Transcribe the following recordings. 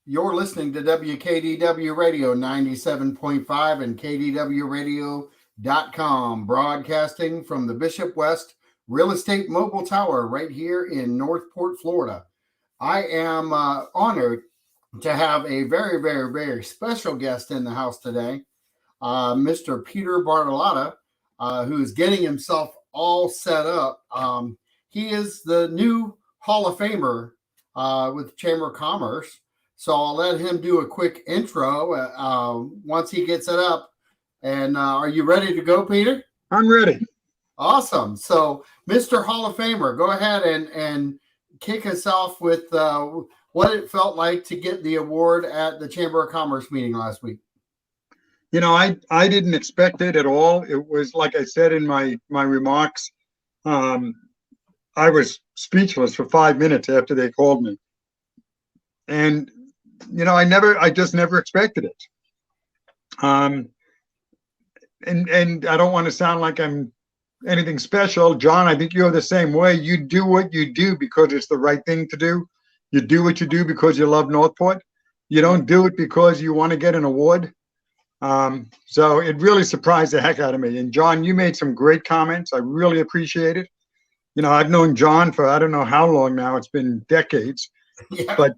You're listening to WKDW Radio 97.5 and KDWRadio.com, broadcasting from the Bishop West Real Estate Mobile Tower right here in Northport, Florida. I am honored to have a very, very, very special guest in the house today, Mr. Peter Bartolotta, who is getting himself all set up. He is the new Hall of Famer with the Chamber of Commerce. So I'll let him do a quick intro once he gets it up. And are you ready to go, Peter? I'm ready. Awesome. So, Mr. Hall of Famer, go ahead and kick us off with what it felt like to get the award at the Chamber of Commerce meeting last week. You know, I didn't expect it at all. It was, like I said in my remarks, I was speechless for 5 minutes after they called me. And you know, I just never expected it. And I don't want to sound like I'm anything special. John, I think you're the same way. You do what you do because it's the right thing to do. You do what you do because you love Northport. You don't do it because you want to get an award. So it really surprised the heck out of me. And John, you made some great comments. I really appreciate it. You know, I've known John for I don't know how long now. It's been decades. Yeah. But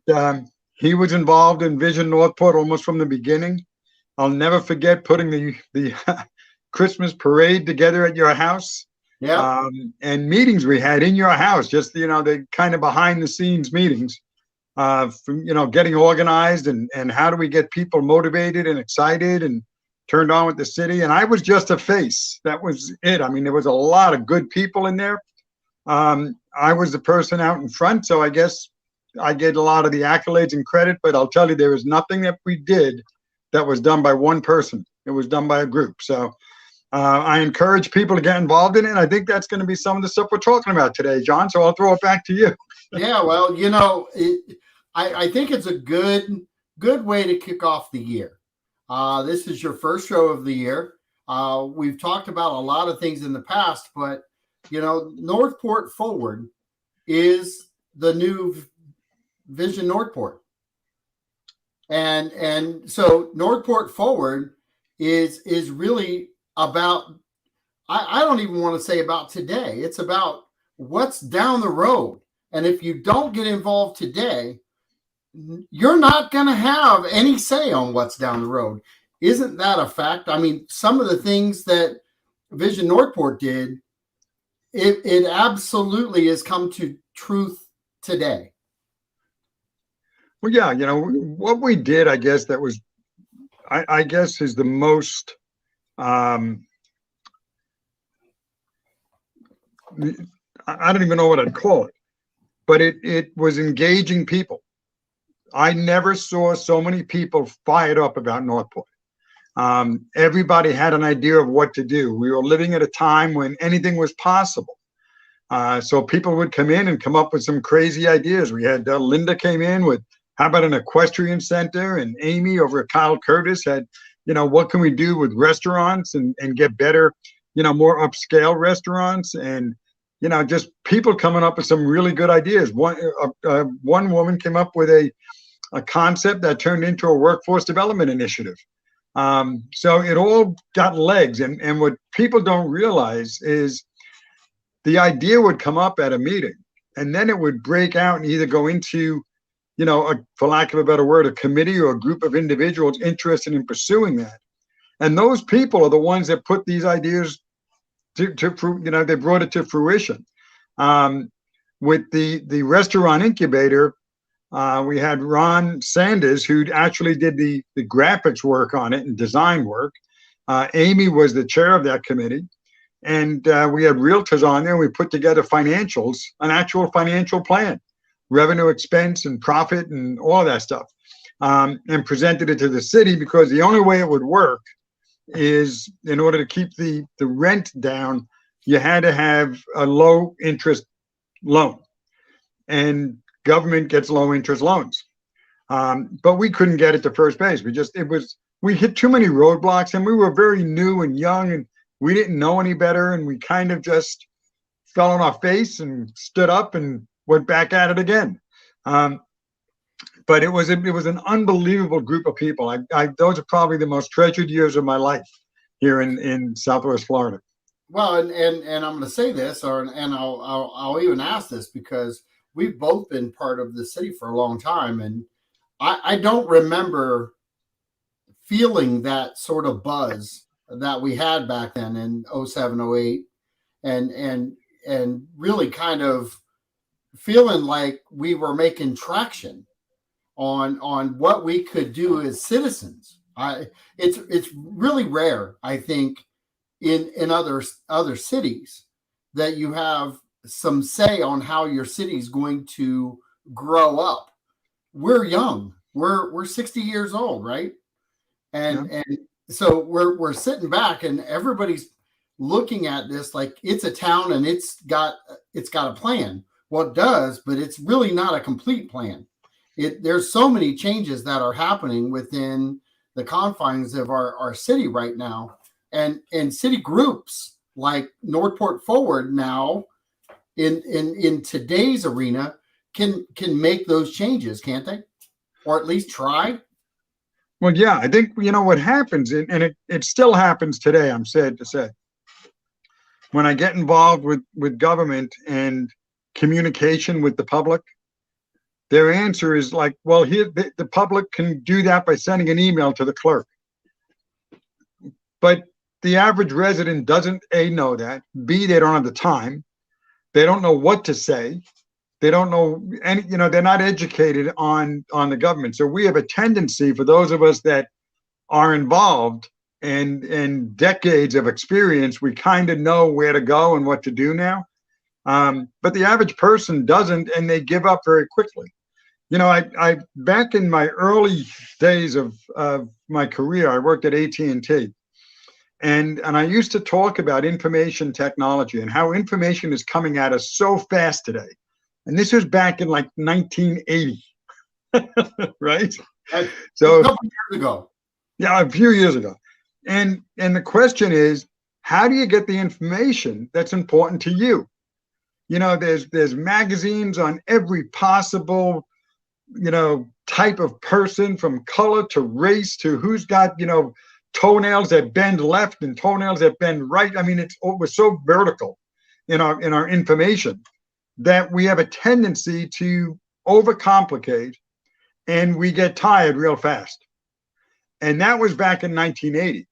he was involved in Vision Northport almost from the beginning. I'll never forget putting the Christmas parade together at your house. Yeah. And meetings we had in your house, just, you know, the kind of behind the scenes meetings, from, you know, getting organized and how do we get people motivated and excited and turned on with the city. And I was just a face. That was it. I mean, there was a lot of good people in there. I was the person out in front. So I guess I get a lot of the accolades and credit, but I'll tell you, there was nothing that we did that was done by one person. It was done by a group. So I encourage people to get involved in it. And I think that's going to be some of the stuff we're talking about today, John. So I'll throw it back to you. Yeah, well, you know, I think it's a good way to kick off the year. This is your first show of the year. We've talked about a lot of things in the past, but, you know, Northport Forward is the new Vision Northport. And so Northport Forward is really about, I don't even want to say about today. It's about what's down the road. And if you don't get involved today, you're not going to have any say on what's down the road. Isn't that a fact? I mean, some of the things that Vision Northport did, it absolutely has come to truth today. Well, yeah, you know, what we did, I guess, that was, I guess, is the most, I don't even know what I'd call it, but it was engaging people. I never saw so many people fired up about Northport. Everybody had an idea of what to do. We were living at a time when anything was possible. So people would come in and come up with some crazy ideas. We had Linda came in with, how about an equestrian center? And Amy over at Kyle Curtis had, you know, what can we do with restaurants and get better, you know, more upscale restaurants? And, you know, just people coming up with some really good ideas. One woman came up with a concept that turned into a workforce development initiative. So it all got legs. And what people don't realize is the idea would come up at a meeting and then it would break out and either go into, you know, for lack of a better word, a committee or a group of individuals interested in pursuing that. And those people are the ones that put these ideas to you know, they brought it to fruition. With the restaurant incubator, we had Ron Sanders, who actually did the graphics work on it and design work. Amy was the chair of that committee. And we had realtors on there. We put together financials, an actual financial plan, revenue, expense, and profit, and all that stuff, and presented it to the city, because the only way it would work is, in order to keep the rent down, you had to have a low interest loan, and government gets low interest loans. But we couldn't get it to first base. We hit too many roadblocks, and we were very new and young, and we didn't know any better, and we kind of just fell on our face and stood up and went back at it again. But it was an unbelievable group of people. Those are probably the most treasured years of my life here in Southwest Florida. Well, and I'm going to say this, and I'll even ask this, because we've both been part of the city for a long time, and I don't remember feeling that sort of buzz that we had back then in 07, 08, and really kind of feeling like we were making traction on what we could do as citizens. It's really rare, I think, in other cities that you have some say on how your city's going to grow up. We're young. We're 60 years old, right? And so we're sitting back, and everybody's looking at this like it's a town and it's got a plan. Well, it does, but it's really not a complete plan. There's so many changes that are happening within the confines of our city right now, and city groups like Northport Forward now in today's arena can make those changes, can't they? Or at least try. Well, yeah, I think, what happens, and it still happens today, I'm sad to say. When I get involved with government and communication with the public, their answer is like, well, here the public can do that by sending an email to the clerk. But the average resident doesn't, A, know that, B, they don't have the time, they don't know what to say, they don't know any, they're not educated on the government. So we have a tendency, for those of us that are involved and decades of experience, we kind of know where to go and what to do now. But the average person doesn't, and they give up very quickly. I back in my early days of my career, I worked at AT&T, and I used to talk about information technology and how information is coming at us so fast today. And this was back in like 1980, right? So a couple years ago. Yeah, a few years ago. And the question is, how do you get the information that's important to you? There's magazines on every possible, type of person, from color to race to who's got, toenails that bend left and toenails that bend right. I mean, we're so vertical in our information that we have a tendency to overcomplicate, and we get tired real fast. And that was back in 1980.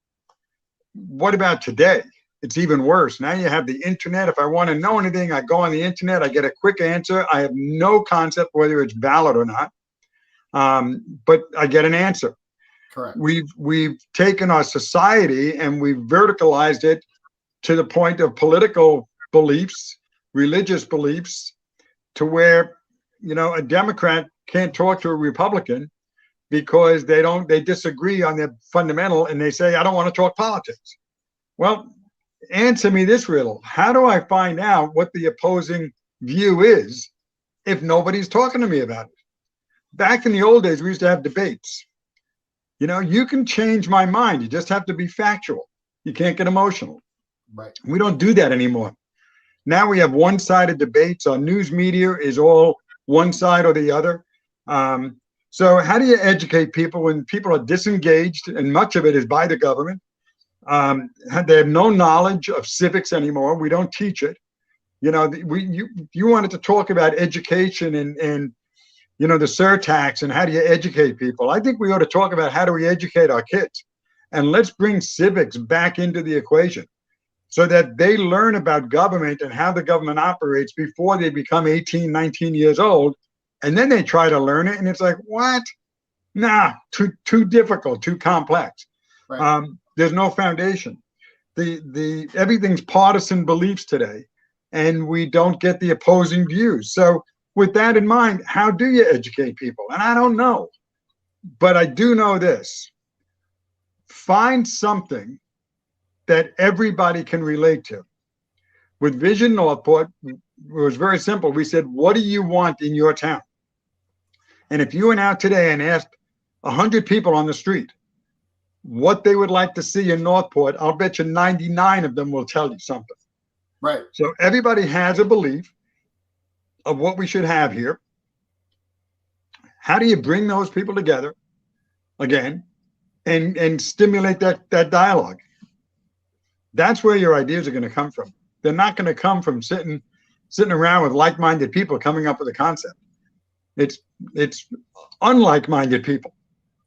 What about today? It's even worse. Now you have the internet. If I want to know anything, I go on the internet, I get a quick answer. I have no concept whether it's valid or not, but I get an answer. Correct. We've taken our society and we've verticalized it to the point of political beliefs, religious beliefs, to where, a Democrat can't talk to a Republican because they disagree on their fundamental, and they say, I don't want to talk politics. Well, answer me this riddle. How do I find out what the opposing view is if nobody's talking to me about it? Back in the old days, we used to have debates. You can change my mind. You just have to be factual. You can't get emotional. Right. We don't do that anymore. Now we have one-sided debates. Our news media is all one side or the other. So how do you educate people when people are disengaged, and much of it is by the government? They have no knowledge of civics anymore. We don't teach it. You wanted to talk about education and the surtax and how do you educate people. I think we ought to talk about how do we educate our kids, and let's bring civics back into the equation so that they learn about government and how the government operates before they become 18, 19 years old. And then they try to learn it, and it's like, what? Nah, too difficult, too complex. Right. There's no foundation. The everything's partisan beliefs today, and we don't get the opposing views. So with that in mind, how do you educate people? And I don't know, but I do know this. Find something that everybody can relate to. With Vision Northport, it was very simple. We said, what do you want in your town? And if you went out today and asked 100 people on the street what they would like to see in Northport, I'll bet you 99 of them will tell you something. Right. So everybody has a belief of what we should have here. How do you bring those people together again and stimulate that dialogue? That's where your ideas are going to come from. They're not going to come from sitting around with like-minded people coming up with a concept. It's unlike-minded people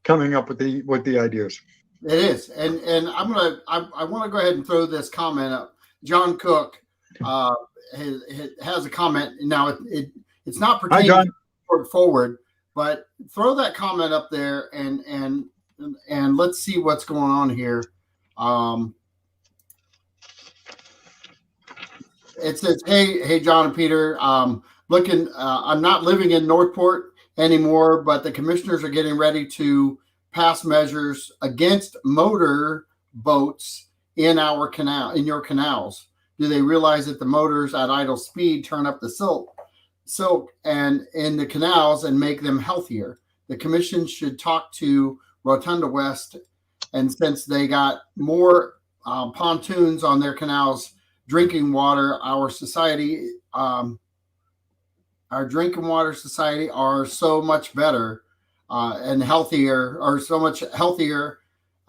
coming up with the ideas. It is, and I want to go ahead and throw this comment up. John Cook has a comment. Now it's not pertaining forward, but throw that comment up there and let's see what's going on here. It says, hey, John and Peter, I'm not living in Northport anymore, but the commissioners are getting ready to pass measures against motor boats in your canals. Do they realize that the motors at idle speed turn up the silt and in the canals and make them healthier? The commission should talk to Rotunda West, and since they got more pontoons on their canals, drinking water, our drinking water society are so much better and healthier, or so much healthier.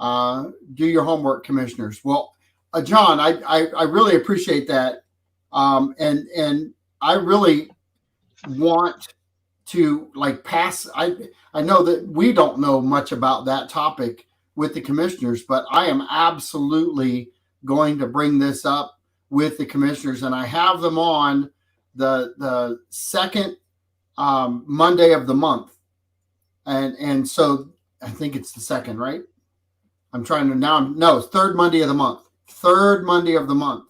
Do your homework, commissioners. Well, John, I really appreciate that, and I really want to pass. I know that we don't know much about that topic with the commissioners, but I am absolutely going to bring this up with the commissioners, and I have them on the second Monday of the month, and so I think it's the second, right? I'm trying to no, third Monday of the month. Third Monday of the month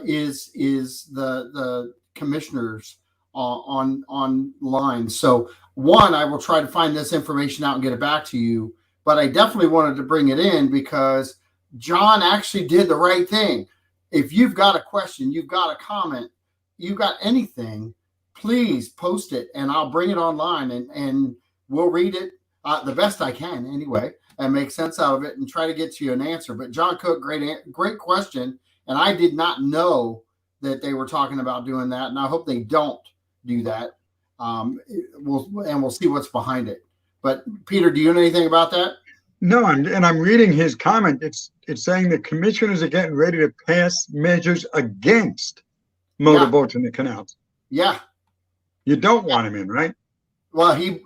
is the commissioners online. So I will try to find this information out and get it back to you. But I definitely wanted to bring it in because John actually did the right thing. If you've got a question, you've got a comment, you've got anything, please post it and I'll bring it online and we'll read it the best I can anyway and make sense out of it and try to get to you an answer. But John Cook, great question. And I did not know that they were talking about doing that. And I hope they don't do that. We'll see what's behind it. But Peter, do you know anything about that? No, and I'm reading his comment. It's saying the commissioners are getting ready to pass measures against motorboats in the canals. Yeah. You don't want him in, right? Well, he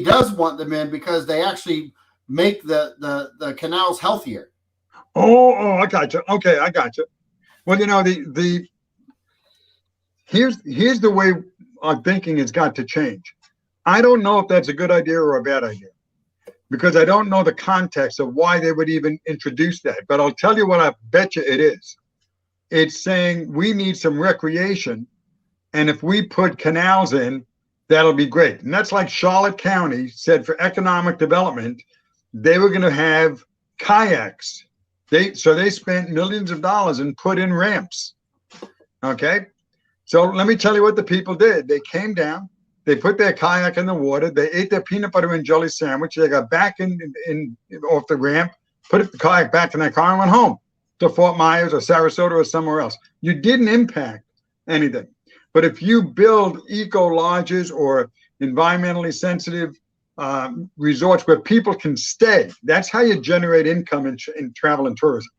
does want them in because they actually make the canals healthier. Oh, I got you. Okay, I got you. Well, here's the way our thinking has got to change. I don't know if that's a good idea or a bad idea, because I don't know the context of why they would even introduce that. But I'll tell you what I bet you it is. It's saying we need some recreation, and if we put canals in, that'll be great. And that's like Charlotte County said for economic development, they were going to have kayaks. So they spent millions of dollars and put in ramps. Okay. So let me tell you what the people did. They came down, they put their kayak in the water, they ate their peanut butter and jelly sandwich, they got back in off the ramp, put the kayak back in their car and went home to Fort Myers or Sarasota or somewhere else. You didn't impact anything. But if you build eco lodges or environmentally sensitive resorts where people can stay, that's how you generate income in travel and tourism.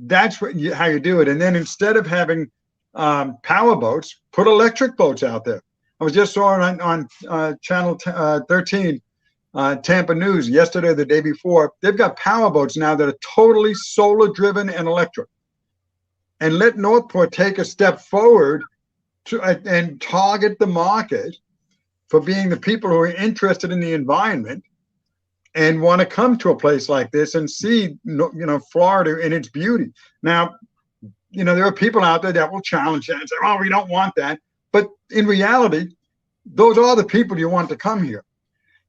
That's how you do it. And then instead of having power boats, put electric boats out there. I was just saw it on Channel 13, Tampa News yesterday or the day before. They've got power boats now that are totally solar driven and electric. And let Northport take a step forward and target the market for being the people who are interested in the environment and want to come to a place like this and see, Florida in its beauty. Now, there are people out there that will challenge that and say, "Oh, we don't want that." But in reality, those are the people you want to come here.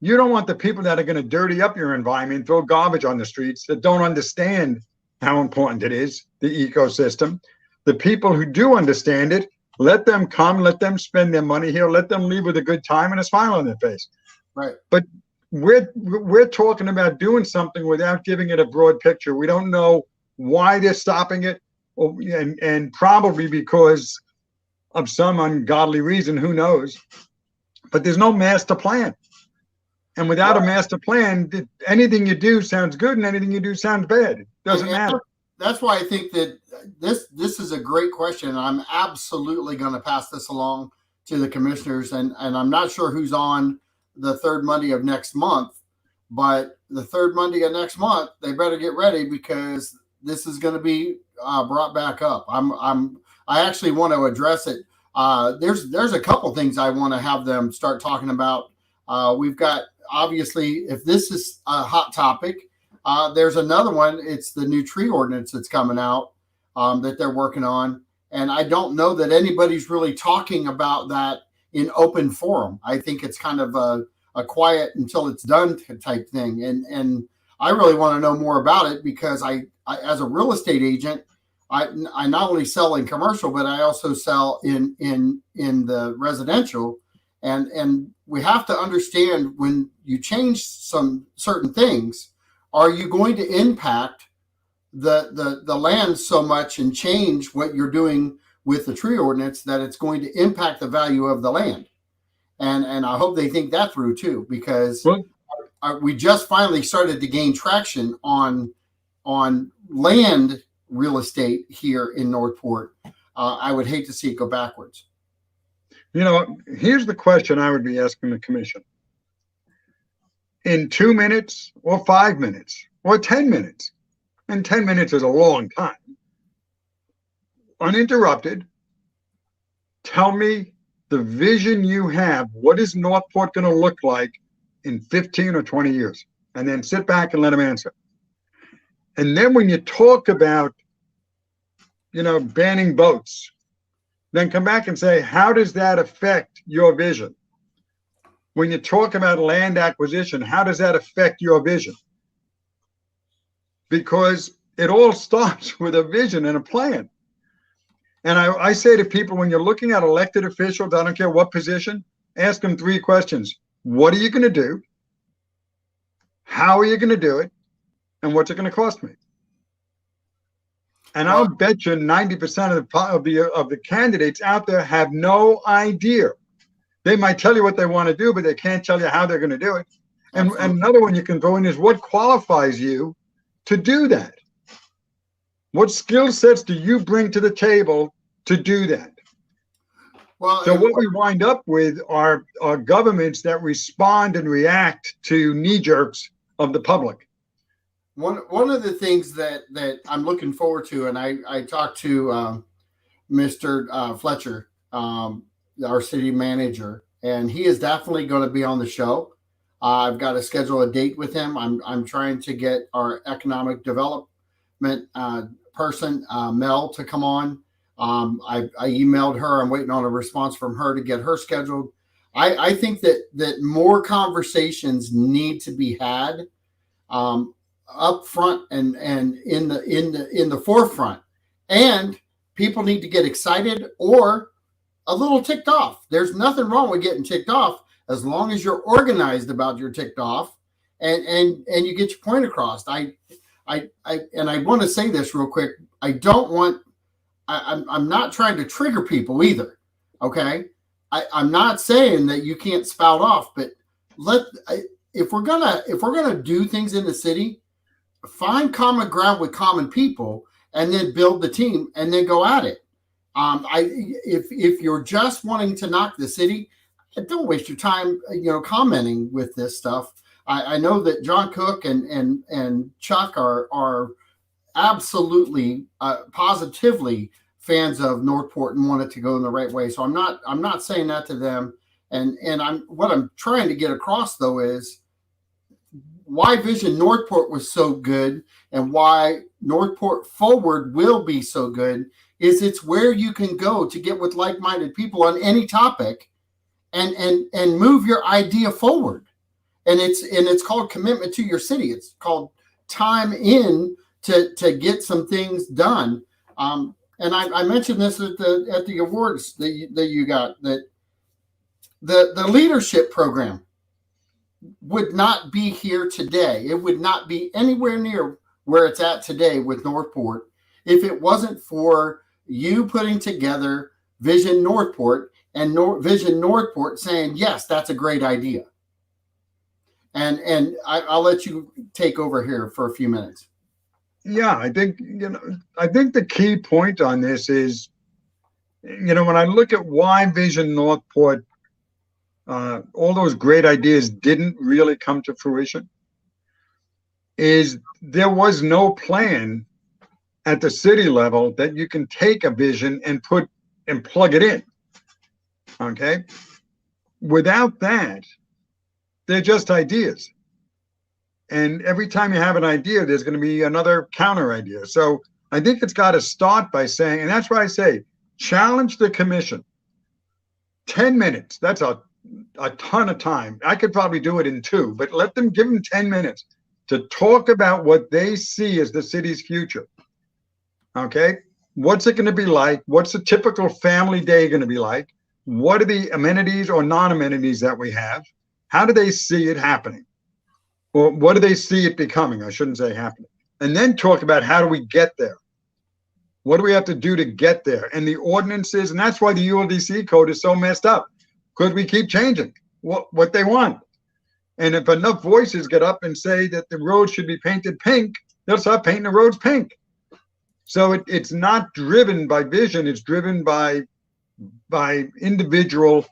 You don't want the people that are going to dirty up your environment, throw garbage on the streets, that don't understand how important it is, the ecosystem. The people who do understand it, let them come, let them spend their money here, let them leave with a good time and a smile on their face. Right. But we're talking about doing something without giving it a broad picture. We don't know why they're stopping it, and probably because of some ungodly reason, who knows. but there's no master plan. And without a master plan, anything you do sounds good and anything you do sounds bad. It doesn't matter. That's why I think that this is a great question. And I'm absolutely going to pass this along to the commissioners. And I'm not sure who's on the third Monday of next month, but the third Monday of next month, they better get ready because this is going to be brought back up. I actually want to address it. There's a couple things I want to have them start talking about. We've got, obviously, if this is a hot topic, there's another one. It's the new tree ordinance that's coming out that they're working on. And I don't know that anybody's really talking about that in open forum. I think it's kind of a quiet until it's done type thing. And I really want to know more about it because I as a real estate agent, I not only sell in commercial, but I also sell in the residential. And we have to understand when you change some certain things, are you going to impact the land so much and change what you're doing with the tree ordinance that it's going to impact the value of the land? And I hope they think that through too, because we just finally started to gain traction on land real estate here in Northport. I would hate to see it go backwards. Here's the question I would be asking the commission. In 2 minutes or 5 minutes or 10 minutes, and 10 minutes is a long time, uninterrupted, tell me the vision you have. What is Northport going to look like in 15 or 20 years? And then sit back and let them answer. And then when you talk about, banning boats, then come back and say, how does that affect your vision? When you talk about land acquisition, how does that affect your vision? Because it all starts with a vision and a plan. And I say to people, when you're looking at elected officials, I don't care what position, ask them 3 questions. What are you going to do? How are you going to do it? And what's it going to cost me? And I'll bet you 90% of the candidates out there have no idea. They might tell you what they want to do, but they can't tell you how they're going to do it. And another one you can throw in is what qualifies you to do that? What skill sets do you bring to the table to do that? So what we wind up with are governments that respond and react to knee jerks of the public. One of the things that I'm looking forward to, and I talked to Mr. Fletcher, our city manager, and he is definitely going to be on the show. I've got to schedule a date with him. I'm trying to get our economic development person, Mel, to come on. I emailed her. I'm waiting on a response from her to get her scheduled. I think that more conversations need to be had up front and in the forefront, and people need to get excited or a little ticked off. There's nothing wrong with getting ticked off as long as you're organized about your ticked off and you get your point across. I want to say this real quick. I'm not trying to trigger people either. Okay. I'm not saying that you can't spout off, but if we're gonna do things in the city, find common ground with common people and then build the team and then go at it. If you're just wanting to knock the city, don't waste your time, commenting with this stuff. I know that John Cook and Chuck are absolutely positively fans of Northport and want it to go in the right way. So I'm not saying that to them. And what I'm trying to get across though is why Vision Northport was so good and why Northport Forward will be so good is it's where you can go to get with like-minded people on any topic and move your idea forward. And it's called commitment to your city. It's called time in to get some things done. And I mentioned this at the awards that you got, that the leadership program would not be here today. It would not be anywhere near where it's at today with Northport if it wasn't for you putting together Vision Northport and Vision Northport saying, yes, that's a great idea. And I'll let you take over here for a few minutes. Yeah, I think the key point on this is, when I look at why Vision Northport, all those great ideas didn't really come to fruition, is there was no plan at the city level that you can take a vision and plug it in. Okay. Without that, they're just ideas. And every time you have an idea, there's going to be another counter idea. So I think it's got to start by saying, and that's why I say, challenge the commission. 10 minutes. That's a ton of time. I could probably do it in 2, but give them 10 minutes to talk about what they see as the city's future. Okay. What's it going to be like? What's a typical family day going to be like? What are the amenities or non-amenities that we have? How do they see it happening? Or what do they see it becoming? I shouldn't say happening. And then talk about how do we get there? What do we have to do to get there? And the ordinances, and that's why the Uldc code is so messed up, because we keep changing what they want. And if enough voices get up and say that the roads should be painted pink, they'll start painting the roads pink. So it's not driven by vision, it's driven by individual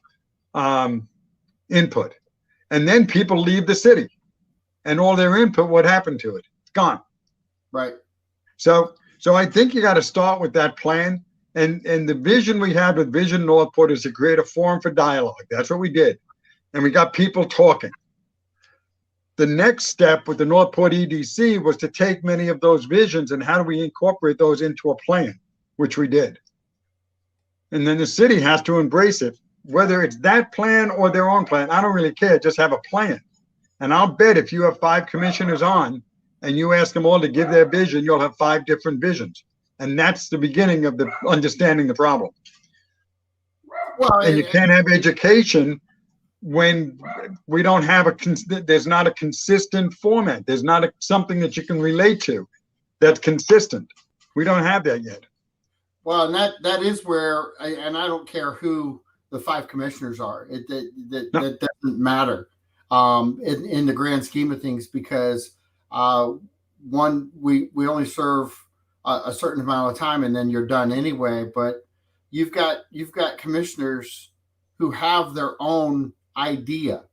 input. And then people leave the city. And all their input, what happened to it? It's gone. Right. So I think you got to start with that plan. And the vision we had with Vision Northport is to create a forum for dialogue. That's what we did. And we got people talking. The next step with the Northport EDC was to take many of those visions and how do we incorporate those into a plan, which we did. And then the city has to embrace it, whether it's that plan or their own plan. I don't really care. Just have a plan. And I'll bet if you have 5 commissioners on and you ask them all to give their vision, you'll have 5 different visions. And that's the beginning of the understanding the problem. Well, and you can't have education when we don't have there's not a consistent format. There's not something that you can relate to that's consistent. We don't have that yet. Well, and that is where, and I don't care who the 5 commissioners are. That doesn't matter in the grand scheme of things, because one, we only serve a certain amount of time and then you're done anyway. But you've got commissioners who have their own idea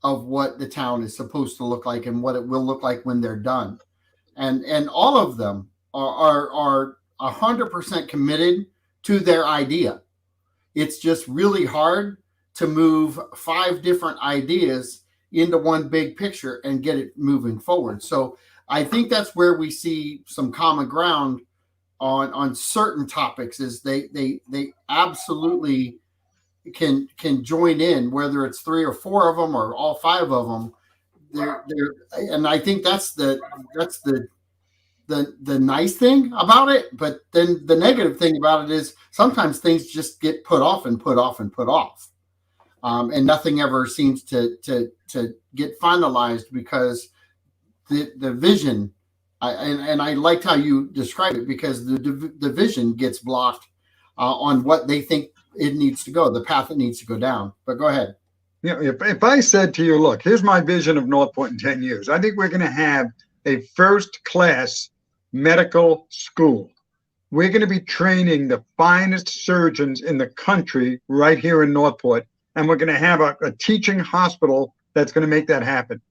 of what the town is supposed to look like and what it will look like when they're done, and all of them are 100% committed to their idea. It's just really hard to move 5 different ideas into one big picture and get it moving forward. So I think that's where we see some common ground on certain topics, is they absolutely can join in, whether it's 3 or 4 of them or all 5 of them. And I think that's the nice thing about it. But then the negative thing about it is sometimes things just get put off and put off and put off. And nothing ever seems to get finalized because the vision, and I liked how you described it, because the vision gets blocked on what they think it needs to go, the path it needs to go down. But go ahead. If I said to you, look, here's my vision of Northport in 10 years, I think we're going to have a first-class medical school. We're going to be training the finest surgeons in the country right here in Northport. And we're going to have a teaching hospital that's going to make that happen.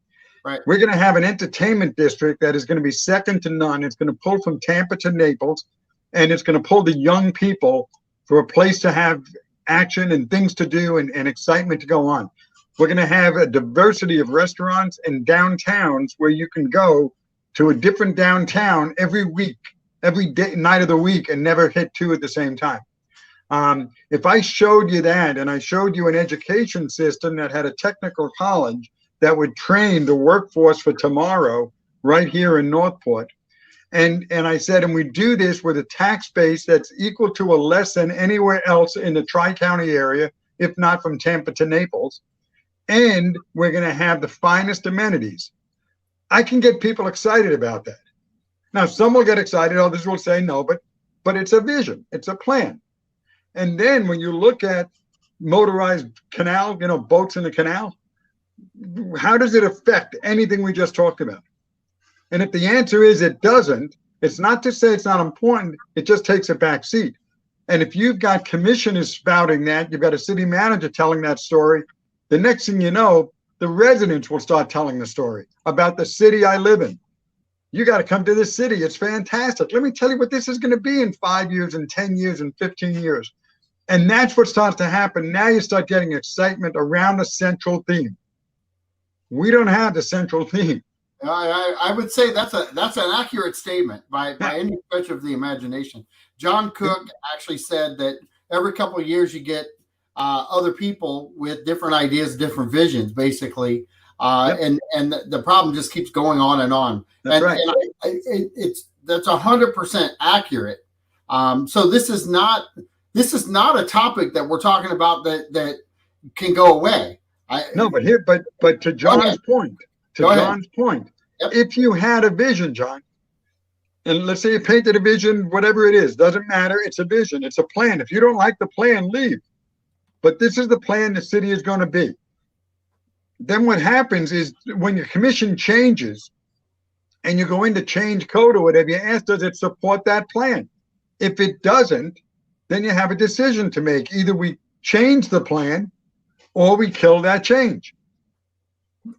Right. We're going to have an entertainment district that is going to be second to none. It's going to pull from Tampa to Naples, and it's going to pull the young people for a place to have action and things to do and excitement to go on. We're going to have a diversity of restaurants and downtowns where you can go to a different downtown every week, every day, night of the week, and never hit 2 at the same time. If I showed you that, and I showed you an education system that had a technical college that would train the workforce for tomorrow right here in Northport, and I said, and we do this with a tax base that's equal to or less than anywhere else in the Tri-County area, if not from Tampa to Naples, and we're going to have the finest amenities. I can get people excited about that. Now, some will get excited, others will say no, but it's a vision, it's a plan. And then when you look at motorized canal, boats in the canal? How does it affect anything we just talked about? And if the answer is it doesn't, it's not to say it's not important, it just takes a back seat. And if you've got commissioners spouting that, you've got a city manager telling that story, the next thing you know, the residents will start telling the story about the city I live in. You got to come to this city. It's fantastic. Let me tell you what this is going to be in 5 years and 10 years and 15 years. And that's what starts to happen. Now you start getting excitement around a central theme. We don't have the central theme. I would say that's an accurate statement by any stretch of the imagination. John Cook actually said that every couple of years you get other people with different ideas, different visions, basically, and the problem just keeps going on and on. That's right. And that's 100% accurate. So this is not a topic that we're talking about that can go away. But to John's point. Yep. If you had a vision, John, and let's say you painted a vision, whatever it is, doesn't matter. It's a vision. It's a plan. If you don't like the plan, leave. But this is the plan the city is going to be. Then what happens is when your commission changes and you go in to change code or whatever, you ask, does it support that plan? If it doesn't, then you have a decision to make. Either we change the plan or we kill that change.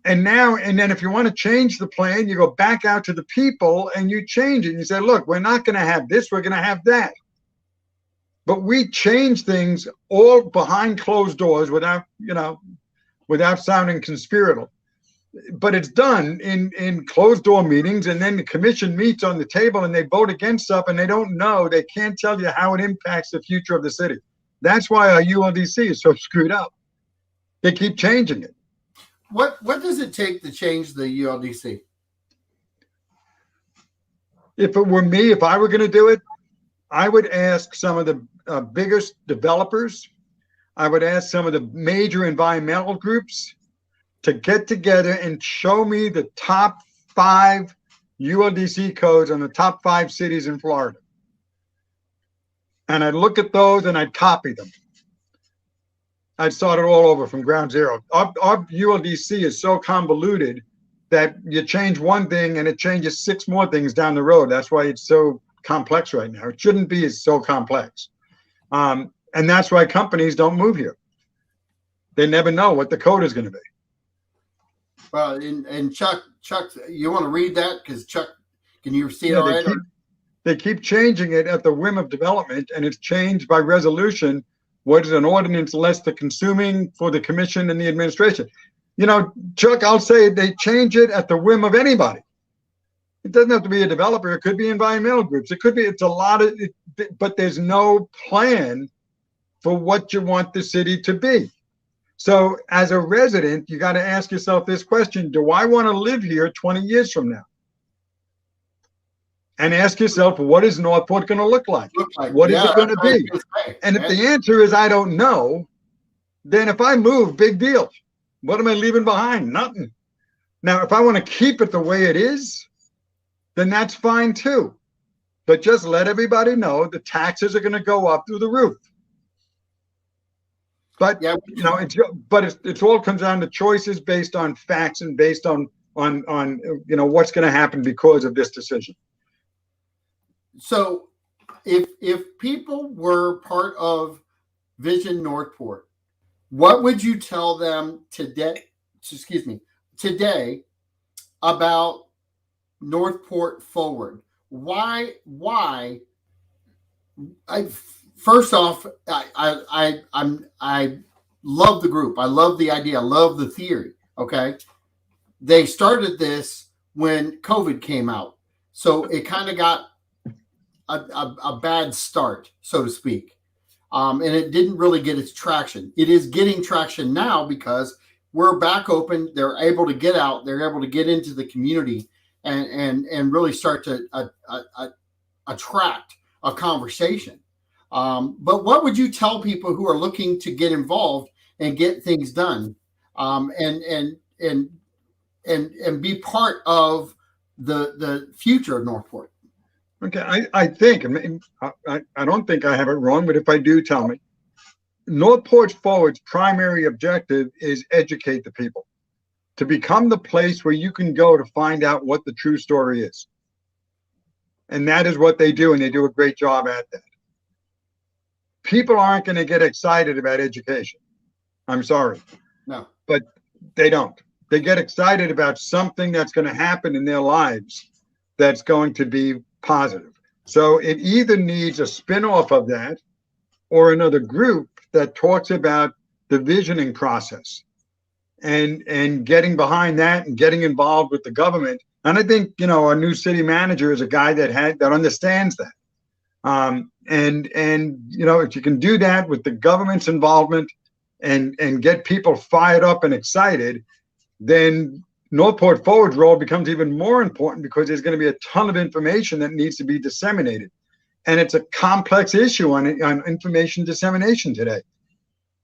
And then if you want to change the plan, you go back out to the people and you change it. And you say, look, we're not going to have this, we're going to have that. But we change things all behind closed doors without sounding conspiratorial. But it's done in closed door meetings, and then the commission meets on the table and they vote against stuff and they don't know, they can't tell you how it impacts the future of the city. That's why our Uldc is so screwed up. They keep changing it. What does it take to change the Uldc? If it were me, if I were going to do it, I would ask some of the biggest developers. I would ask some of the major environmental groups to get together and show me the top 5 Uldc codes on the top 5 cities in Florida. And I'd look at those and I'd copy them. I'd start it all over from ground zero. Our Uldc is so convoluted that you change one thing and it changes 6 more things down the road. That's why it's so complex right now. It shouldn't be so complex. And that's why companies don't move here. They never know what the code is going to be. Well, and Chuck, you want to read that? Because Chuck, can you see it all right? They keep changing it at the whim of development, and it's changed by resolution. What is an ordinance less the consuming for the commission and the administration? Chuck, I'll say they change it at the whim of anybody. It doesn't have to be a developer. It could be environmental groups. It's a lot of it, but there's no plan for what you want the city to be. So as a resident, you got to ask yourself this question: do I want to live here 20 years from now? And ask yourself, what is Northport going to look like? What is it going to be? And if the answer is I don't know, then if I move, big deal. What am I leaving behind? Nothing. Now, if I want to keep it the way it is, then that's fine too. But just let everybody know the taxes are going to go up through the roof. But it all comes down to choices based on facts and based on what's going to happen because of this decision. So if people were part of Vision Northport, what would you tell them today about Northport forward? Why first off, I love the group. I love the idea. I love the theory. Okay. They started this when COVID came out. So it kind of got a bad start, so to speak. And it didn't really get its traction. It is getting traction now because we're back open. They're able to get out. They're able to get into the community and really start to attract a conversation. But what would you tell people who are looking to get involved and get things done, and be part of the future of Northport? Okay, I think, I don't think I have it wrong, but if I do, tell me. Northport Forward's primary objective is educate the people, to become the place where you can go to find out what the true story is. And that is what they do, and they do a great job at that. People aren't going to get excited about education. I'm sorry. No. But they don't. They get excited about something that's going to happen in their lives that's going to be positive. So it either needs a spin-off of that or another group that talks about the visioning process and getting behind that and getting involved with the government. And I think, you know, a new city manager is a guy that understands that. And you know, if you can do that with the government's involvement and get people fired up and excited, then Northport Forward's role becomes even more important, because there's going to be a ton of information that needs to be disseminated. And it's a complex issue on information dissemination today.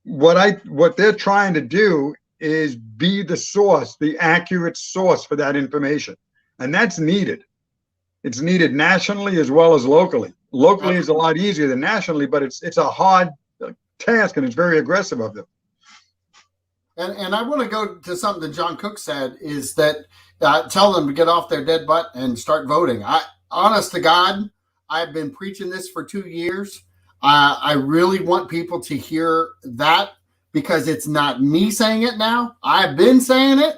What they're trying to do is be the source, the accurate source for that information. And that's needed. It's needed nationally as well as locally. Locally is a lot easier than nationally, but it's a hard task, and it's very aggressive of them. And I want to go to something that John Cook said, is that tell them to get off their dead butt and start voting. Honest to God, I've been preaching this for 2 years. I really want people to hear that, because it's not me saying it now. I've been saying it.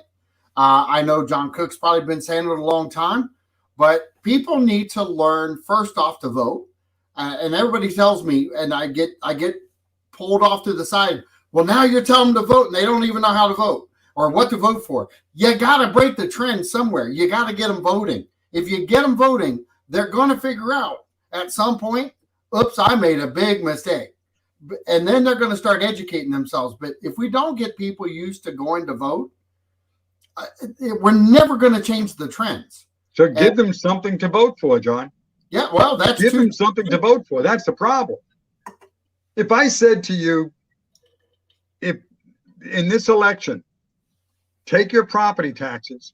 I know John Cook's probably been saying it a long time, but people need to learn first off to vote. And everybody tells me, and I get pulled off to the side. Well, now you're telling them to vote, and they don't even know how to vote or what to vote for. You got to break the trend somewhere. You got to get them voting. If you get them voting, they're going to figure out at some point, oops, I made a big mistake. And then they're going to start educating themselves. But if we don't get people used to going to vote, we're never going to change the trends. So give them something to vote for, John. Yeah, well, that's give them something to vote for. That's the problem. If I said to you, if in this election, take your property taxes,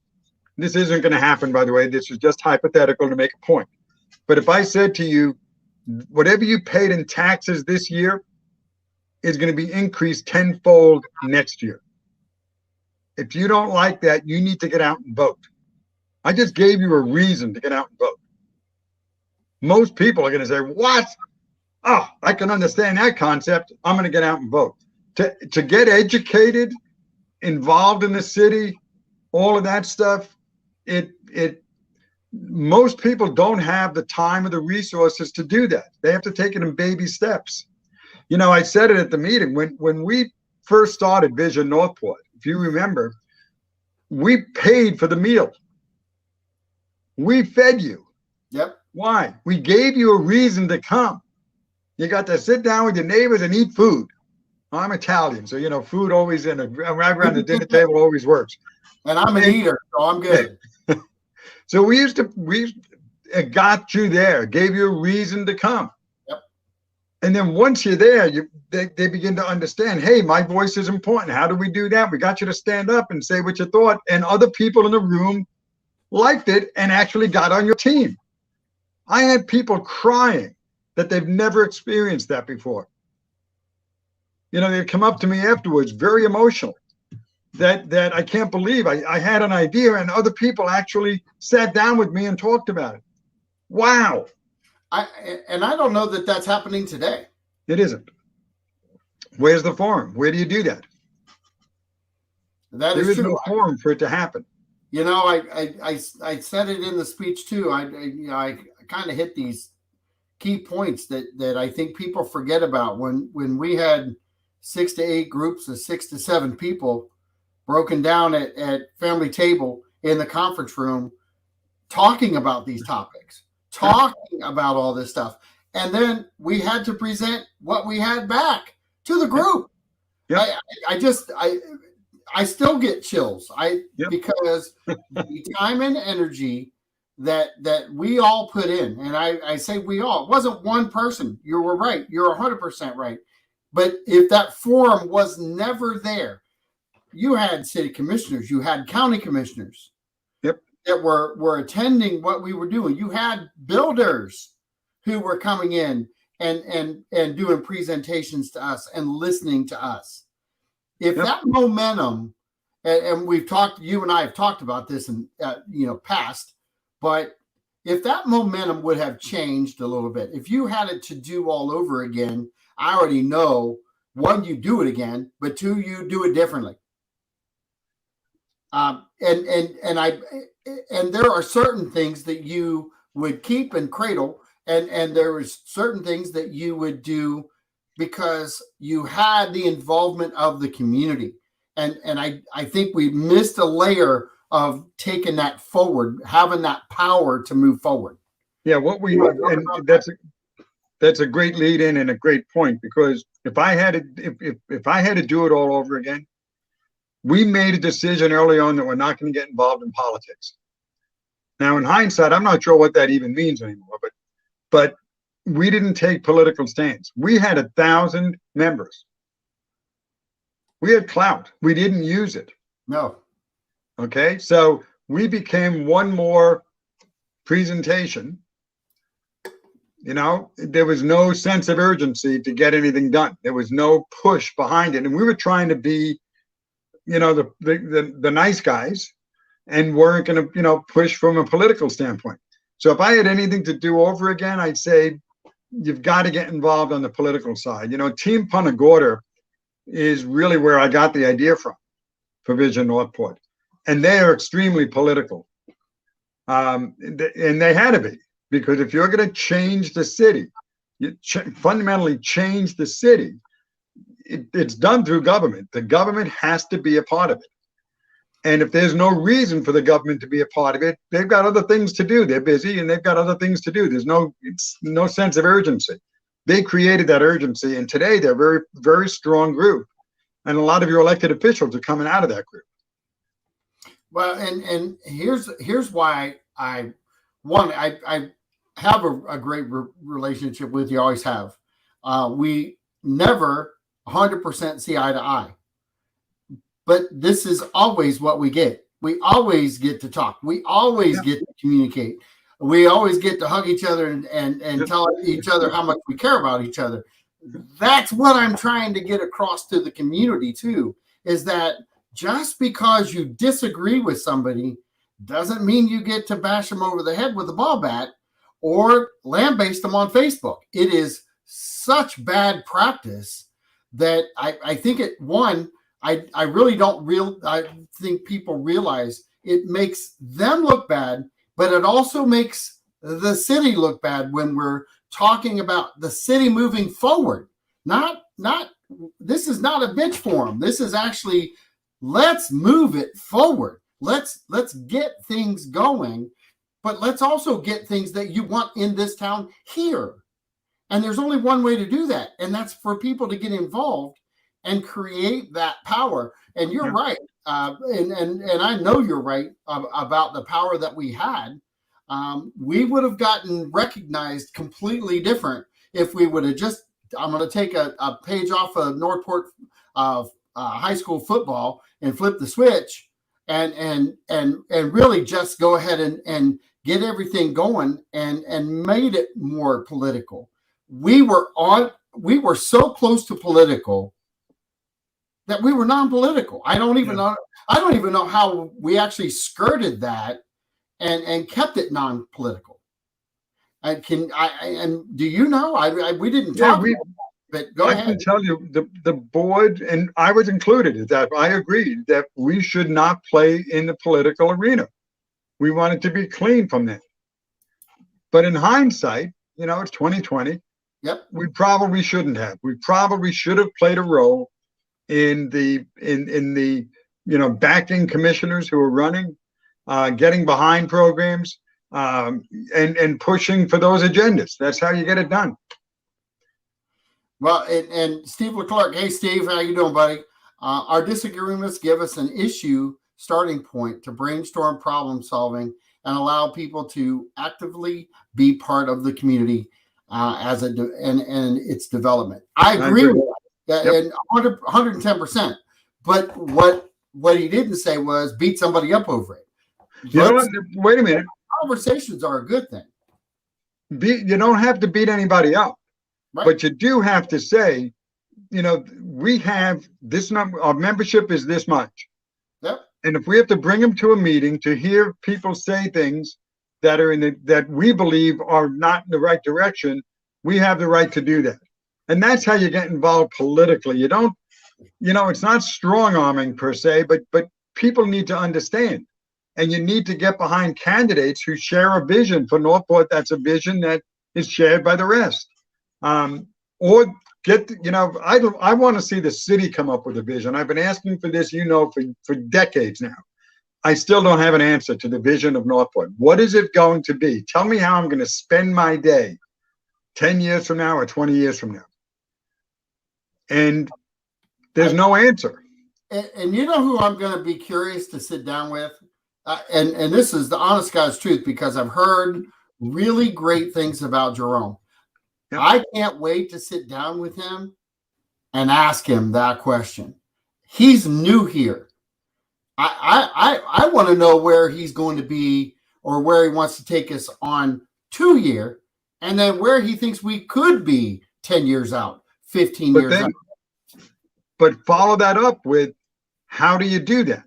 this isn't going to happen, by the way, this is just hypothetical to make a point. But if I said to you, whatever you paid in taxes this year is going to be increased tenfold next year. If you don't like that, you need to get out and vote. I just gave you a reason to get out and vote. Most people are going to say, what? Oh, I can understand that concept. I'm going to get out and vote. To get educated, involved in the city, all of that stuff, most people don't have the time or the resources to do that. They have to take it in baby steps. You know, I said it at the meeting when we first started Vision Northport. If you remember, we paid for the meal. We fed you. Yep. Why? We gave you a reason to come. You got to sit down with your neighbors and eat food. I'm Italian, so, you know, food always right around the dinner table always works. And I'm an eater, so I'm good. So we got you there, gave you a reason to come. Yep. And then once you're there, they begin to understand, hey, my voice is important. How do we do that? We got you to stand up and say what you thought. And other people in the room liked it and actually got on your team. I had people crying that they've never experienced that before. You know, they'd come up to me afterwards, very emotional, that I can't believe I had an idea and other people actually sat down with me and talked about it. Wow. I don't know that that's happening today. It isn't. Where's the forum? Where do you do that? There is no forum for it to happen. You know, I said it in the speech too. I kind of hit these key points that I think people forget about. When we had 6 to 8 groups of 6 to 7 people broken down at family table in the conference room, talking about these topics, talking about all this stuff. And then we had to present what we had back to the group. Yep. I still get chills. Because the time and energy that we all put in, and I say we all, it wasn't one person. You were right. You're 100% right. But if that forum was never there, you had city commissioners, you had county commissioners that were attending what we were doing. You had builders who were coming in and doing presentations to us and listening to us. If that momentum, and we've talked, you and I have talked about this in past, but if that momentum would have changed a little bit, if you had it to do all over again, I already know, one, you do it again, but two, you do it differently. And there are certain things that you would keep and cradle, and there was certain things that you would do because you had the involvement of the community. And I think we missed a layer of taking that forward, having that power to move forward. Yeah, that's a great lead in and a great point, because if I had to do it all over again, we made a decision early on that we're not going to get involved in politics. Now, in hindsight, I'm not sure what that even means anymore, but we didn't take political stands. We had 1,000 members. We had clout. We didn't use it. No. Okay, so we became one more presentation. There was no sense of urgency to get anything done. There was no push behind it, and we were trying to be, the nice guys, and weren't going to, push from a political standpoint. So if I had anything to do over again, I'd say you've got to get involved on the political side. Team Punta Gorda is really where I got the idea from for Vision Northport. And they are extremely political. And they had to be, because if you're going to change the city, you fundamentally change the city, it's done through government. The government has to be a part of it. And if there's no reason for the government to be a part of it, they've got other things to do. They're busy and they've got other things to do. There's no sense of urgency. They created that urgency, and today they're a very, very strong group. And a lot of your elected officials are coming out of that group. Well, and here's why I have a great relationship with you. Always have. We never 100% see eye to eye, but this is always what we get. We always get to talk. We always get to communicate. We always get to hug each other and tell each other how much we care about each other. That's what I'm trying to get across to the community too, is that just because you disagree with somebody doesn't mean you get to bash them over the head with a ball bat or lambaste them on Facebook. It is such bad practice that I think I really don't I think people realize it makes them look bad, but it also makes the city look bad when we're talking about the city moving forward. This is not a bitch forum. This is actually, let's move it forward. Let's get things going, but let's also get things that you want in this town here. And there's only one way to do that, and that's for people to get involved and create that power. And you're right, and I know you're right about the power that we had. We would have gotten recognized completely different if we would have just, I'm going to take a page off of Northport high school football and flip the switch and really just go ahead and get everything going and made it more political. We were so close to political that we were non-political. I don't even know how we actually skirted that and kept it non-political. And do you know? We didn't talk about that, but go ahead. I can tell you the board, and I was included in that. I agreed that we should not play in the political arena. We wanted to be clean from that. But in hindsight, it's 2020. Yep. We probably shouldn't have. We probably should have played a role in the backing commissioners who are running, getting behind programs, and pushing for those agendas. That's how you get it done. Well, and Steve Leclerc, hey Steve, how you doing, buddy? Our disagreements give us an issue starting point to brainstorm problem solving and allow people to actively be part of the community and its development. I agree with that, and 110%. But what he didn't say was beat somebody up over it. Wait a minute. Conversations are a good thing. You don't have to beat anybody up. Right. But you do have to say, we have this number, our membership is this much. Yep. And if we have to bring them to a meeting to hear people say things that are that we believe are not in the right direction, we have the right to do that. And that's how you get involved politically. You don't, it's not strong arming per se, but people need to understand. And you need to get behind candidates who share a vision for Northport. That's a vision that is shared by the rest. Or get, I want to see the city come up with a vision. I've been asking for this, for decades now. I still don't have an answer to the vision of Northport. What is it going to be? Tell me how I'm going to spend my day 10 years from now or 20 years from now. And there's no answer. And you know who I'm going to be curious to sit down with? And this is the honest God's truth, because I've heard really great things about Jerome. Yep. I can't wait to sit down with him and ask him that question. He's new here. I want to know where he's going to be, or where he wants to take us on 2 year, and then where he thinks we could be 10 years out, 15 years out. But follow that up with, how do you do that?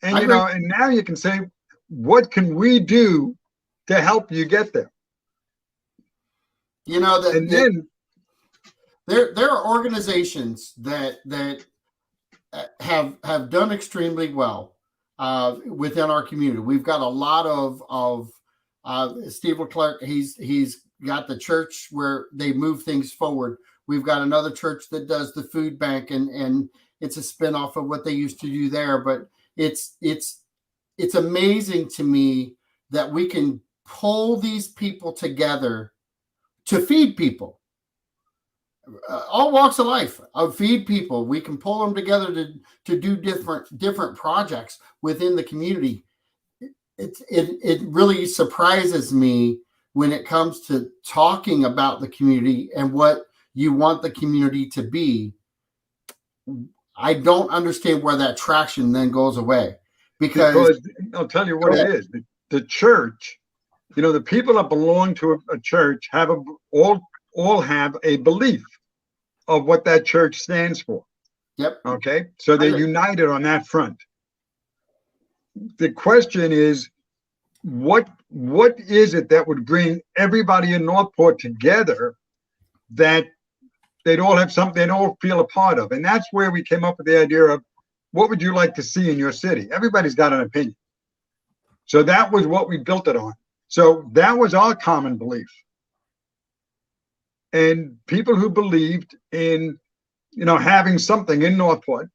And, and now you can say, what can we do to help you get there? There are organizations that have done extremely well within our community. We've got a lot of Steve Leclerc. He's got the church where they move things forward. We've got another church that does the food bank, and it's a spinoff of what they used to do there. But it's amazing to me that we can pull these people together to feed people. All walks of life, feed people. We can pull them together to do different projects within the community. It really surprises me when it comes to talking about the community and what you want the community to be. I don't understand where that traction then goes away, because I'll tell you what it is. The church, the people that belong to a church have all have a belief of what that church stands for. Yep. Okay. So they're united on that front. The question is, what is it that would bring everybody in Northport together that they'd all have something they'd all feel a part of? And that's where we came up with the idea of, what would you like to see in your city? Everybody's got an opinion. So that was what we built it on. So that was our common belief. And people who believed in, having something in Northport.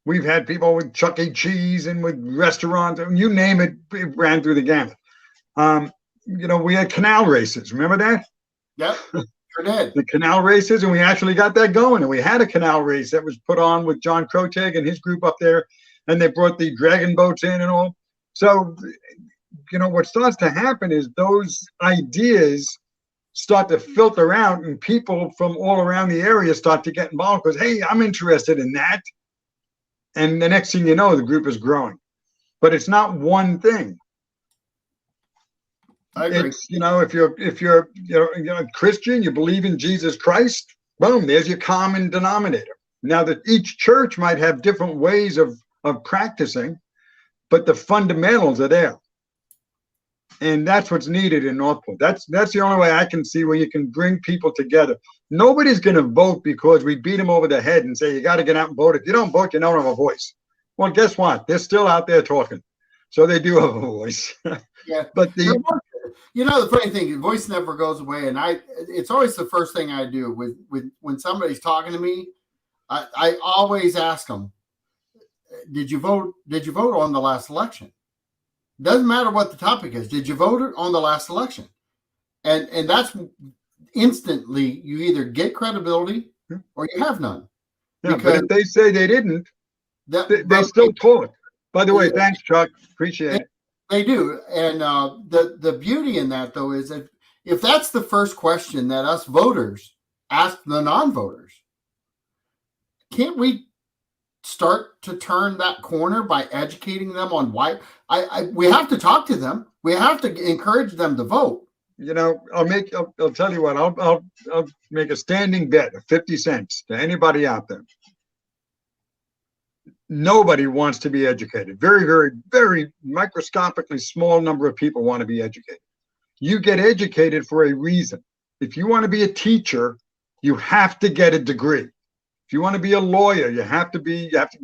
We've had people with Chuck E. Cheese and with restaurants, you name it, it ran through the gamut. We had canal races. Remember that? Yep, sure did. The canal races, and we actually got that going. And we had a canal race that was put on with John Kroteg and his group up there, and they brought the dragon boats in and all. So, what starts to happen is those ideas start to filter out, and people from all around the area start to get involved because, hey, I'm interested in that. And the next thing you know, the group is growing. But it's not one thing. I agree. It's, if you're a Christian, you believe in Jesus Christ, boom, there's your common denominator. Now that each church might have different ways of practicing, but the fundamentals are there. And that's what's needed in Northport. That's the only way I can see where you can bring people together. Nobody's going to vote because we beat them over the head and say, you got to get out and vote. If you don't vote, you don't have a voice. Well, guess what? They're still out there talking. So they do have a voice. Yeah. But the funny thing, the voice never goes away. And it's always the first thing I do with when somebody's talking to me. I always ask them, did you vote on the last election? Doesn't matter what the topic is. Did you vote on the last election? And that's instantly, you either get credibility or you have none. Yeah, but if they say they didn't, they still talk. By the way, thanks, Chuck. Appreciate it. They do. And the beauty in that, though, is that if that's the first question that us voters ask the non-voters, can't we start to turn that corner by educating them on why? We have to talk to them. We have to encourage them to vote. I'll tell you what, I'll make a standing bet of 50 cents to anybody out there. Nobody wants to be educated. Very, very, very microscopically small number of people want to be educated. You get educated for a reason. If you want to be a teacher, you have to get a degree. If you want to be a lawyer, you have to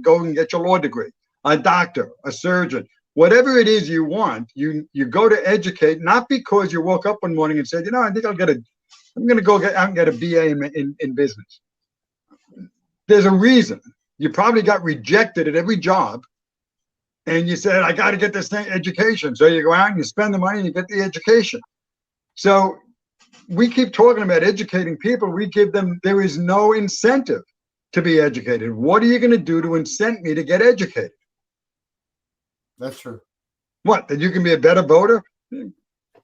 go and get your law degree. A doctor, a surgeon, whatever it is you want, you go to educate, not because you woke up one morning and said, I think I'm going to go out and get a BA in business. There's a reason. You probably got rejected at every job, and you said, I got to get this thing, education. So you go out and you spend the money and you get the education. So we keep talking about educating people. We give them, there is no incentive to be educated. What are you going to do to incent me to get educated? That's true. What, that you can be a better voter?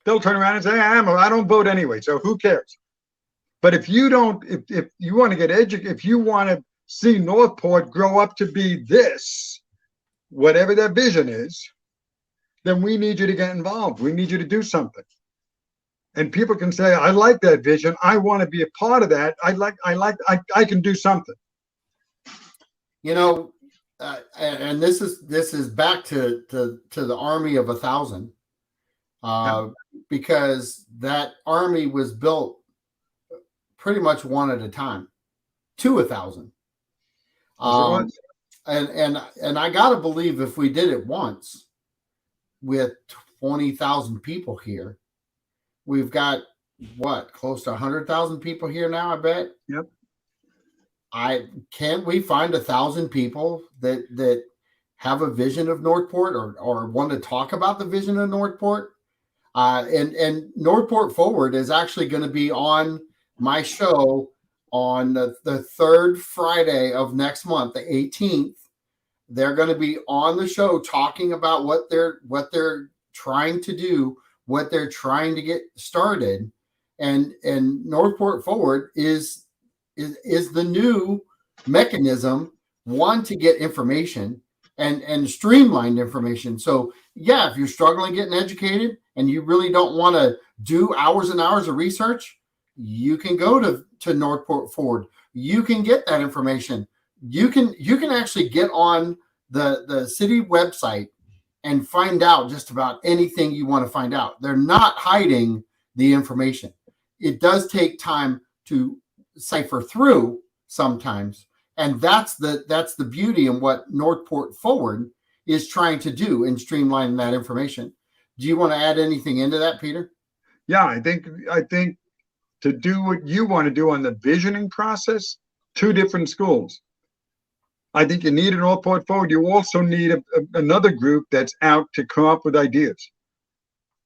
They'll turn around and say, I don't vote anyway, so who cares? But if you don't, if you want to get educated, if you want to see Northport grow up to be this, whatever their vision is, then we need you to get involved. We need you to do something. And people can say, I like that vision. I want to be a part of that. I can do something. And this is back to the army of 1,000, because that army was built pretty much one at a time to 1,000. And I gotta believe if we did it once with 20,000 people here, we've got close to 100,000 people here now, I bet. Yep. Can't we find 1,000 people that have a vision of Northport or want to talk about the vision of Northport? And Northport Forward is actually going to be on my show on the third Friday of next month, the 18th. They're going to be on the show talking about what they're trying to do, what they're trying to get started. And Northport Forward is the new mechanism, one, to get information and streamlined information. So yeah, if you're struggling getting educated and you really don't want to do hours and hours of research, you can go to Northport Forward. You can get that information. You can actually get on the city website and find out just about anything you want to find out. They're not hiding the information. It does take time to cipher through sometimes, and that's the beauty in what Northport Forward is trying to do in streamlining that information. Do you want to add anything into that, Peter? Yeah, I think to do what you want to do on the visioning process, two different schools. I think you need an Northport Forward. You also need another group that's out to come up with ideas.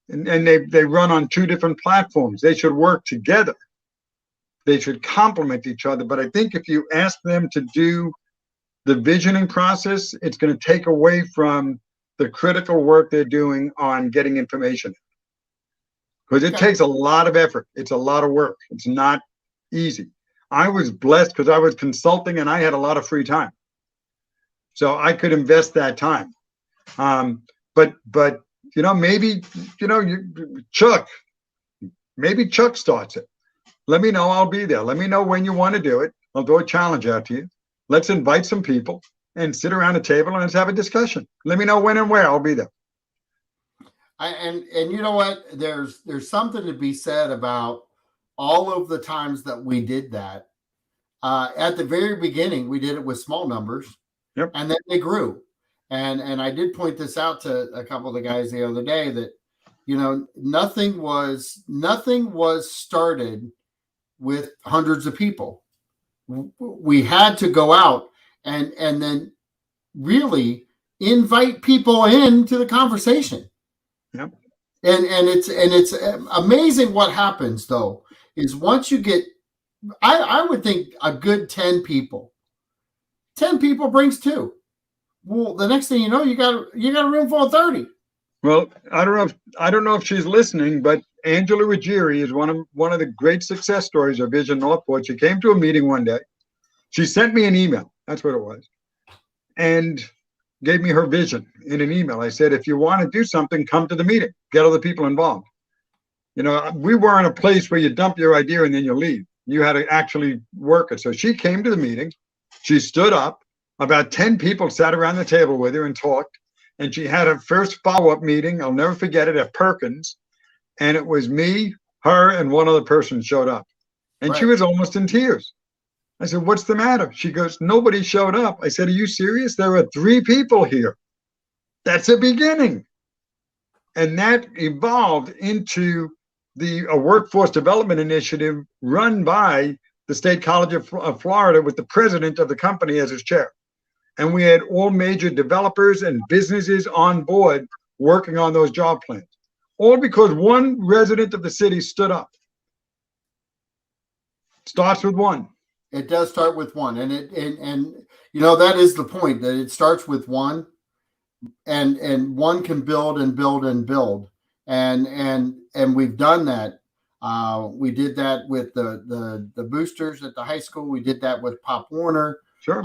And they run on two different platforms. They should work together. They should complement each other. But I think if you ask them to do the visioning process, it's going to take away from the critical work they're doing on getting information. Because it takes a lot of effort. It's a lot of work. It's not easy. I was blessed because I was consulting and I had a lot of free time. So I could invest that time. But maybe Chuck starts it. Let me know. I'll be there. Let me know when you want to do it. I'll throw a challenge out to you. Let's invite some people and sit around a table and let's have a discussion. Let me know when and where. I'll be there. And you know what? There's something to be said about all of the times that we did that. At the very beginning, we did it with small numbers, and then they grew. And I did point this out to a couple of the guys the other day that, nothing was started with hundreds of people. We had to go out and then really invite people into the conversation. Yep. And it's amazing what happens though, is once you get, I would think a good 10 people brings 2. Well, the next thing you know, you got a room full of 30. Well, I don't know if she's listening, but Angela Ruggieri is one of the great success stories of Vision Northport. She came to a meeting one day. She sent me an email. That's what it was. And gave me her vision in an email. I said, if you want to do something, come to the meeting, get other people involved. We weren't a place where you dump your idea and then you leave. You had to actually work it. So she came to the meeting. She stood up. About 10 people sat around the table with her and talked. And she had her first follow-up meeting. I'll never forget it, at Perkins. And it was me, her, and one other person showed up. And she was almost in tears. I said, what's the matter? She goes, nobody showed up. I said, are you serious? There are 3 people here. That's a beginning. And that evolved into a workforce development initiative run by the State College of Florida, with the president of the company as his chair. And we had all major developers and businesses on board working on those job plans, all because one resident of the city stood up. Starts with one. It does start with one, and that is the point, that it starts with one, and one can build and build and build, and we've done that. We did that with the boosters at the high school. We did that with Pop Warner. Sure.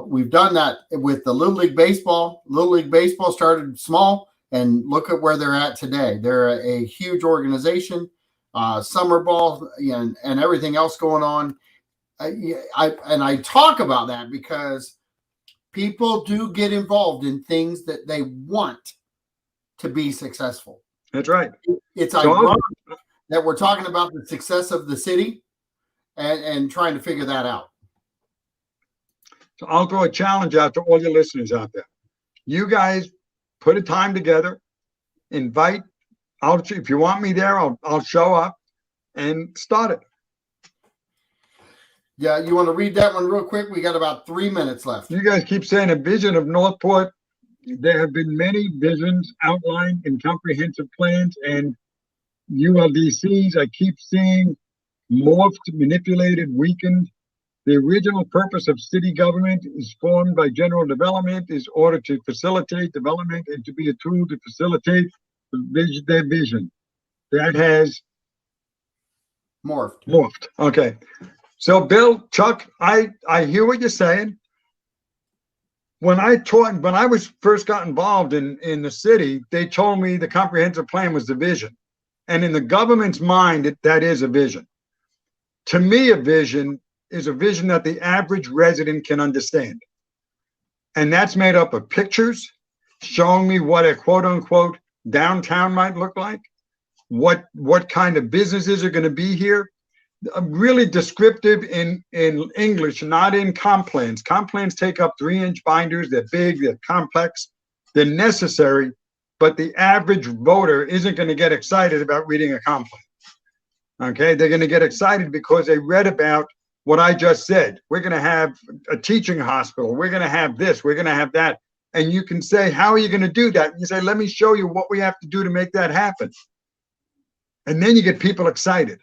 We've done that with the Little League Baseball. Little League Baseball started small, and look at where they're at today. They're a huge organization. Summer ball and everything else going on. I talk about that because people do get involved in things that they want to be successful. That's right. It's ironic that we're talking about the success of the city and trying to figure that out. So I'll throw a challenge out to all your listeners out there. You guys put a time together, invite. If you want me there, I'll show up and start it. Yeah, you want to read that one real quick? We got about 3 minutes left. You guys keep saying a vision of Northport. There have been many visions outlined in comprehensive plans and ULDCs. I keep seeing morphed, manipulated, weakened. The original purpose of city government is formed by general development, is ordered to facilitate development and to be a tool to facilitate their vision. That has morphed. Okay. So Bill, Chuck, I hear what you're saying. When I first got involved in the city, they told me the comprehensive plan was the vision. And in the government's mind, that is a vision. To me, a vision is a vision that the average resident can understand. And that's made up of pictures showing me what a quote unquote downtown might look like, what kind of businesses are going to be here. Really descriptive in English, not in comp plans. Comp plans take up 3-inch binders. They're big, they're complex, they're necessary, but the average voter isn't going to get excited about reading a comp plan. Okay, they're going to get excited because they read about what I just said. We're going to have a teaching hospital. We're going to have this. We're going to have that. And you can say, how are you going to do that? And you say, let me show you what we have to do to make that happen. And then you get people excited.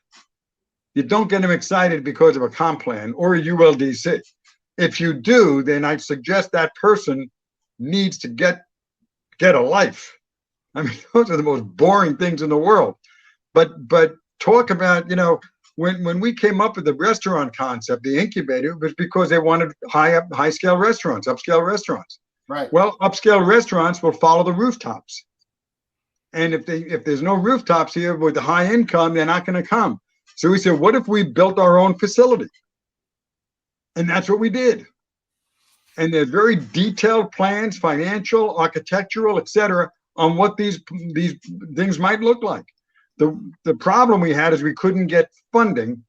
You don't get them excited because of a comp plan or a ULDC. If you do, then I suggest that person needs to get a life. I mean, those are the most boring things in the world. But talk about, when we came up with the restaurant concept, the incubator, it was because they wanted high scale restaurants, upscale restaurants. Right. Well, upscale restaurants will follow the rooftops. And if there's no rooftops here with the high income, they're not going to come. So we said, what if we built our own facility? And that's what we did. And there's very detailed plans, financial, architectural, et cetera, on what these things might look like. The problem we had is we couldn't get funding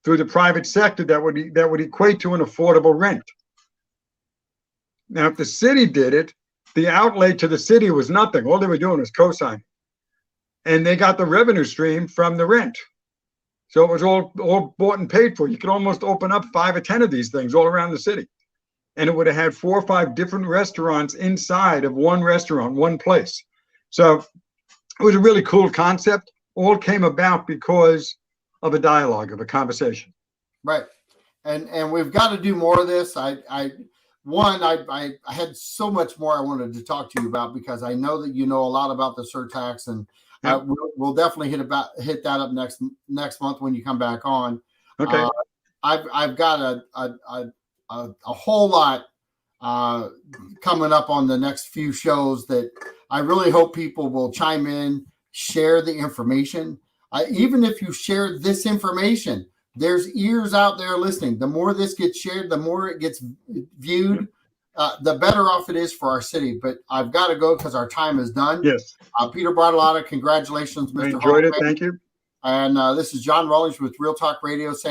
through the private sector that would equate to an affordable rent. Now, if the city did it, the outlay to the city was nothing. All they were doing was co-signing. And they got the revenue stream from the rent. So it was all bought and paid for. You could almost open up 5 or 10 of these things all around the city. And it would have had 4 or 5 different restaurants inside of one restaurant, one place. So it was a really cool concept. All came about because of a dialogue, of a conversation. Right. And we've got to do more of this. I had so much more I wanted to talk to you about, because I know that you know a lot about the surtax, and we'll definitely hit that up next month when you come back on. Okay. I've got a whole lot coming up on the next few shows that I really hope people will chime in, share the information. Even if you share this information, there's ears out there listening. The more this gets shared, the more it gets viewed, the better off it is for our city. But I've got to go because our time is done. Yes. Peter Bartolotta, congratulations, Mr. I enjoyed it. Hoffman. Thank you. And this is John Rawlings with Real Talk Radio saying,